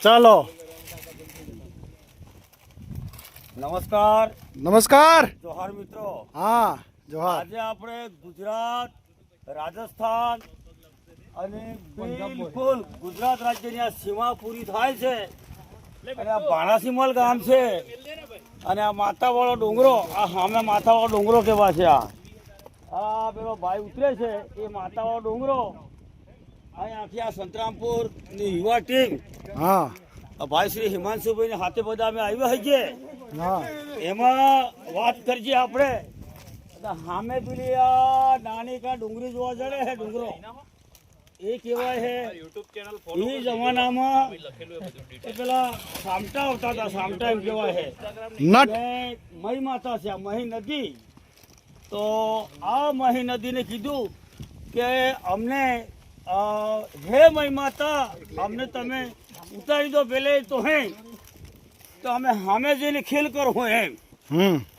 ચાલો નમસ્કાર નમસ્કાર. જોહાર મિત્રો. હા જોહાર. આજે આપણે ગુજરાત, રાજસ્થાન અને બિલકુલ ગુજરાત રાજ્યની આ સીમા પૂરી થાય છે અને આ ભાણાસીમલ ગામ છે અને આ માથાવાળો ડુંગરો, આ સામે માથાવાળો ડુંગરો કેવા છે. આ પેલો ભાઈ ઉતરે છે એ માથાવાળો ડુંગરો. અહીં આખી આ સંતરામપુરની યુવા ટીમ, હા ભાઈ શ્રી હિમાંશુભાઈ હાથે બધા અમે આવ્યા છીએ. હા એમાં વાત કરજે આપણે સામે પેલી આ નાની કા ડુંગરી જોવા જડે છે ડુંગરો, એ કહેવાય છે એ જમાનામાં એ પેલા સામટા આવતા હતા, સામટા એમ કહેવાય છે. નટ મહી માતા છે, આ મહી નદી. તો આ મહી નદીને કીધું કે અમને હે મહી માતા, અમને તમે ઉતારી દો પેલે તો હે, તો અમે સામે જઈને ખેલ કરવું એમ.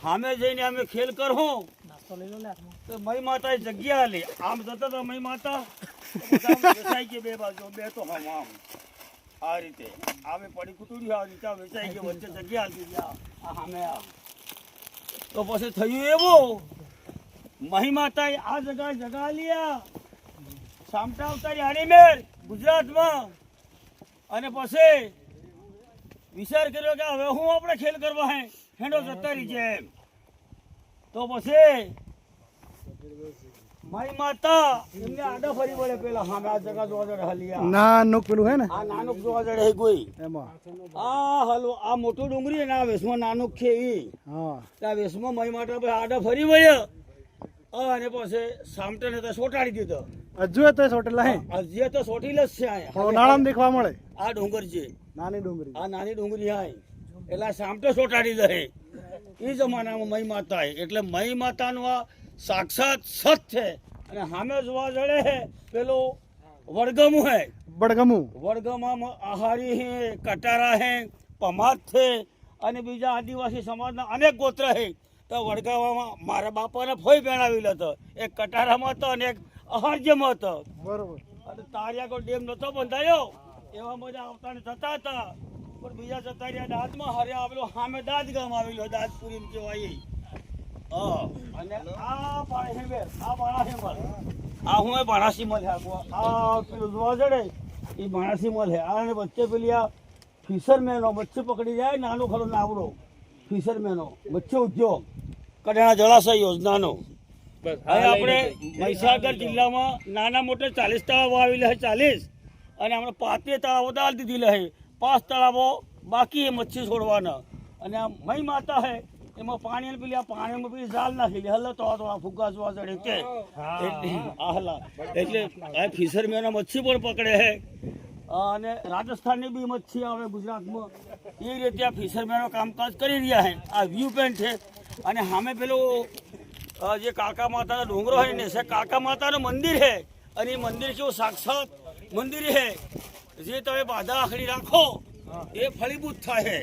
સામે જઈને અમે ખેલ કરવું. તો મહી માતાએ જગ્યા લે, આમ જતા તો મહી માતા વેચાઈ ગઈ બે બાજુ, બે તો આમ આમ આ રીતે અમે પડી કુટુડી આ રીતે વેચાઈ ગઈ, વચ્ચે જગ્યા હતી આ સામે આમ. તો પછી થયું એવું, મહી માતાએ આ જગા લ્યા સામટા અવતારી આની મેર ગુજરાતમાં. અને પછી વિચાર કર્યો કે હવે હું આપણે ખેલ કરવા હે હેડો જતા રહી છે એમ. તો પછી મારી માતા એમને આડા ફરી વળે પેલા સામે આ જગા જોવા જડે હલિયા નાનું પેલું હે ને, આ નાનું જોવા જડે હે કોઈ એમાં. આ હલો આ મોટું ડુંગરી ને આ વેસમાં નાનું છે ઈ. હા ત્યાં વેસમાં મારી માતા પછી આડા ફરી વળ્યા અને પછી સામટાને તો સોટાડી દીધો. હજુ તો સોટેલા હે, હજી તો સોટીલ જ છે પણ અહીંયા. ઉનાળામાં દેખવા મળે આ ડુંગર છે, નાની ડુંગળી. આ નાની ડુંગરી હાય એટલે સામટો સોટાડી દે એ જમાનામાં મહી માતા. એટલે મહી માતાનું આ સાક્ષાત સત છે. અને સામે જોવા જડે હે પેલું વડગમું હે, બડગમું. વડગમામાં આહારી હે, કટારા હે, પમાત છે અને બીજા આદિવાસી સમાજના અનેક ગોત્ર હે. તો વડગાવામાં મારા બાપાને ફોઈ પહેણાવેલો હતો, એક કટારામાં હતો અને એક અહારજમાં હતો. બરોબર. અને તારિયાકો ડેમ નતો બંધાયો એવા બધા આવતાને જતા હતા. પણ બીજા જતા રહ્યા દાંતમાં હર્યા આવેલો સામે દાંત ગામ આવેલો, દાંતપુરી કહેવાય. અને આ બાણાસીમલ, આ બાણાસીમલ, આ હું બાણાસીમલ હે. આ પેલું જોવા જડે એ બાણાસીમલ હે. આ વચ્ચે પેલી આ ફિશરમેનો મચ્છી પકડી જાય, નાનો ખરો નાવડો ફિશરમેનો મચ્છી ઉદ્યોગ કડાણા જળાશય યોજનાનો. હવે આપણે મહીસાગર જિલ્લામાં નાના મોટા 40 તળાવો આવેલા છે, 40. અને હમણાં 35 તળાવો દાલ દીધેલા છે, 5 તળાવો બાકી એ મચ્છી છોડવાના. અને આ મહી માતા છે એમાં પાણી પેલી આ પાણીમાં પેલી જાલ નાખેલી હલ્લો તો ફુગ્ગા જોવા જડે કે હલા. એટલે આ ફિશરમેનો મચ્છી પણ પકડે છે. અને રાજસ્થાનની બી મચ્છી આવે ગુજરાતમાં, એ રીતે આ ફિશરમેનો કામકાજ કરી રહ્યા છે. આ વ્યૂ પોઈન્ટ છે. અને સામે પેલું જે કાકા માતાનો ડુંગરો હોય ને, કાકા માતાનું મંદિર છે. અને એ મંદિર કેવું સાક્ષાત મંદિર છે, જે તમે બાધા આખડી રાખો એ ફળીભૂત થાય છે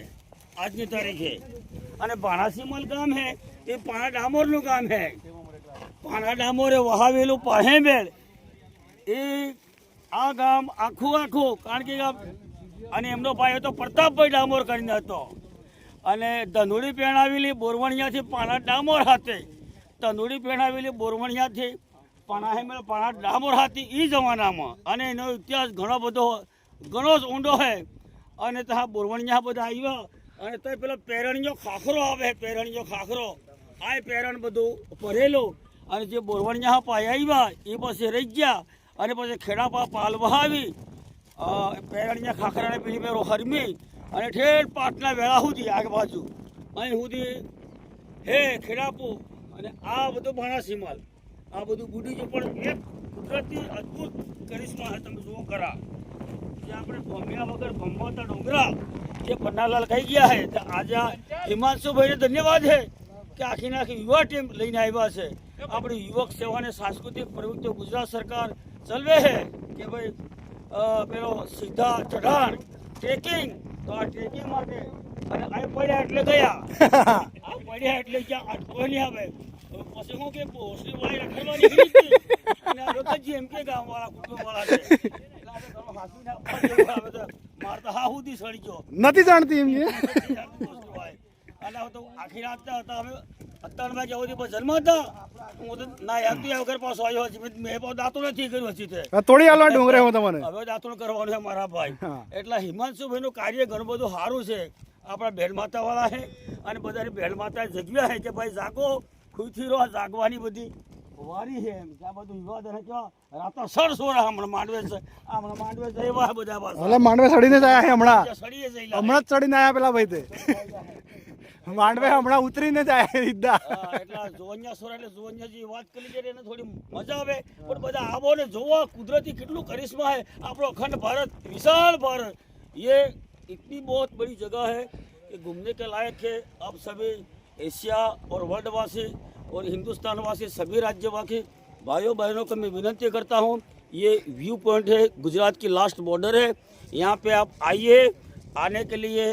આજની તારીખે. અને ભાણાસીમલ ગામ છે એ પાણા ડામોરનું ગામ છે. પાણા ડામોરે વહાવેલું પાહેમેળ એ આ ગામ આખું કારણ કે અને એમનો ભાઈ હતો પ્રતાપભાઈ ડામોર કરીને હતો. અને ધનુડી પહેણાવેલી બોરવણિયાથી પાણા ડામોર હાથે, ધનુડી પહેણાવેલી બોરવણિયાથી પાણા ડામોર હાથી એ જમાનામાં. અને એનો ઇતિહાસ ઘણો જ ઊંડો છે. અને ત્યાં બોરવણિયા બધા આવ્યા અને તો પેલો પેરણીયો ખાખરો આવે, પેરણીયો ખાખરો આ પેરણ બધું ભરેલો. અને જે બોરવણિયા પાયા આવ્યા એ પછી રહી ગયા. અને પછી ખેડાપા પાલ વહાવી પેરણીયા ખાખરાને પેલી પેરો હરમી અને ઠેર પાટના વેળા સુધી આગ બાજુ અહીં સુધી હે ખેડાપુ. અને આ બધું ભાણાસીમલ, આ બધું બુડી જો પણ એક કુદરતી અદ્ભુત કરિશ્મા તમે જુઓ ખરા. જે આપણે ભમ્યા વગર ભમવાતા ડુંગરા જે પન્નાલાલ કહી ગયા છે. તો આજે હિમાંશુભાઈને ધન્યવાદ છે કે આખી યુવા ટીમ લઈને આવ્યા છે. આપણી યુવક સેવાને સાંસ્કૃતિક પ્રવૃત્તિઓ ગુજરાત સરકાર ચલવે છે કે ભાઈ પેલો સીધા ચઢાણ ટ્રેકિંગ. તો આ ટ્રેકિંગ માટે અને આ પડ્યા એટલે ગયા, આ પડ્યા એટલે ક્યાં અટકો નહીં આવે. પછી હું કે ભોસડી વાળી રખડવા નીકળી હતી અને આ લોકો એમ કે ગામવાળા કુટુંબવાળા છે એટલે આપણે ઘણો હાંસી ના મારતા હા સુધી સડી ગયો નથી જાણતી એમ કે અને તો આખી રાત હતા અમે 3 વાગ્યા સુધી બસ જન્મ હતા હું તો ના યાદ વગર પાછો આવ્યો મેં દાંતો નથી કર્યું હજી તે થોડી હાલવા ડુંગરે હું તમને હવે દાંતણ કરવાનું છે મારા ભાઈ હા. એટલે હિમાંશુભાઈનું કાર્ય ઘણું બધું સારું છે આપણા ભેડ માતા વાળા છે અને બધાની ભેડ માતા જગ્યા છે કે ભાઈ જાગો ખુશી રહો જાગવાની બધી વારી છે એમ કે આ બધું વિવાદ અને કેવા રાતો સર સોરા હમણાં માંડવે છે એવા બધા પાછા એટલે માંડવે સડીને જ આયા છે હમણાં સડીએ જઈ હમણાં જ ચડીને આયા પેલા ભાઈ તે માંડવે હમણાં ઉતરીને જ આયા સીધા એટલે જોવનિયા સોરા એટલે જોવનિયાજી વાત કરી છે એને થોડી મજા આવે પણ બધા આવો ને જોવો કુદરતી કેટલું કરિશ્મા है આપણો અખંડ भारत विशाल भारत ये इतनी बहुत बड़ी जगह है कि घूमने के लायक है आप सभी एशिया और वर्ल्ड वासी और हिंदुस्तान वासी सभी राज्यवासी भाइयों बहनों को मैं विनती करता हूँ ये व्यू पॉइंट है गुजरात की लास्ट बॉर्डर है यहाँ पे आप आइए आने के लिए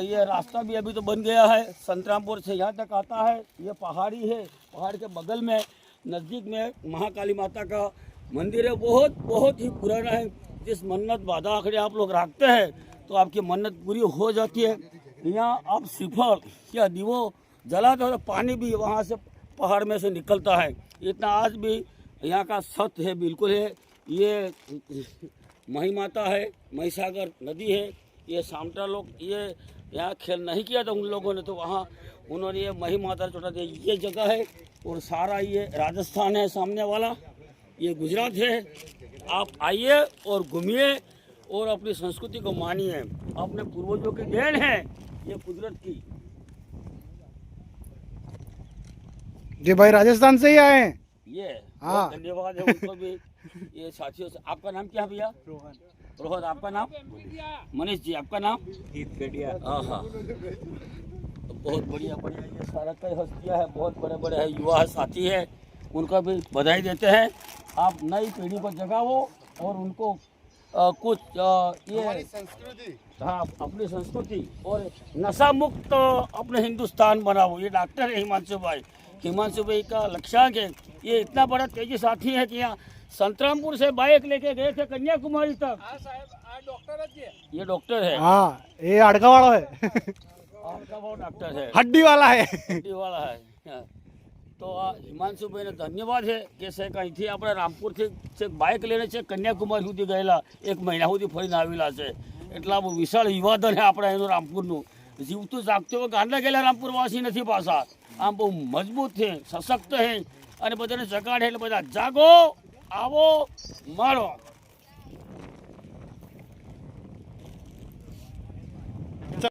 ये रास्ता भी अभी तो बन गया है संतरामपुर से यहाँ तक आता है ये पहाड़ी है पहाड़ के बगल में नज़दीक में महाकाली माता का मंदिर है बहुत बहुत ही पुराना है जिस मन्नत बाधा आखिर आप लोग रखते हैं तो आपकी मन्नत पूरी हो जाती है यहाँ आप श्रीफल या दीवो जलाते हो तो पानी भी वहाँ से पहाड़ में से निकलता है इतना आज भी यहाँ का सत्य है बिल्कुल है ये मही माता है महिसागर नदी है ये सामटा लोग ये यहाँ खेल नहीं किया था उन लोगों ने तो वहाँ उन्होंने ये मही माता चढ़ा दिया ये जगह है और सारा ये राजस्थान है सामने वाला ये गुजरात है आप आइए और घूमिए और अपनी संस्कृति को मानिए अपने पूर्वजों की देन है ये कुदरत की जी भाई राजस्थान से ही आए हैं ये हाँ। बहुत धन्यवाद है उनको भी ये साथियों से आपका नाम क्या है भैया रोहन आपका नाम मनीष जी आपका नाम हाँ हाँ बहुत बढ़िया बढ़िया ये सारा कई हस्तियाँ है बहुत बड़े बड़े है युवा साथी है उनका भी बधाई देते हैं आप नई पीढ़ी को जगाओ और उनको कुछ ये संस्कृति हाँ अपनी संस्कृति और नशा मुक्त अपने हिंदुस्तान बनाओ ये डॉक्टर है हिमांशु भाई का लक्ष्यांक है ये इतना बड़ा तेजी साथी है कि यहाँ संतरामपुर से बाइक लेके गए थे कन्याकुमारी तक ये डॉक्टर है हाँ ये अड़का वाला है आपका वो डॉक्टर है हड्डी वाला है હડ્ડી વાળા है તો આ હિમાંશુભાઈને ધન્યવાદ છે કે છે અહીંથી આપણે રામપુરથી છેક બાઇક લઈને છે કન્યાકુમારી સુધી ગયેલા 1 મહિના સુધી ફરીને આવેલા છે એટલા વિશાળ વિવાદન છે આપણે એનું રામપુરનું જીવતું જાગતું ગાંડા ગયેલા રામપુરવાસી નથી પાછા આમ બહુ મજબૂત છે સશક્ત છે અને બધાને જગાડે એટલે બધા જાગો આવો મારો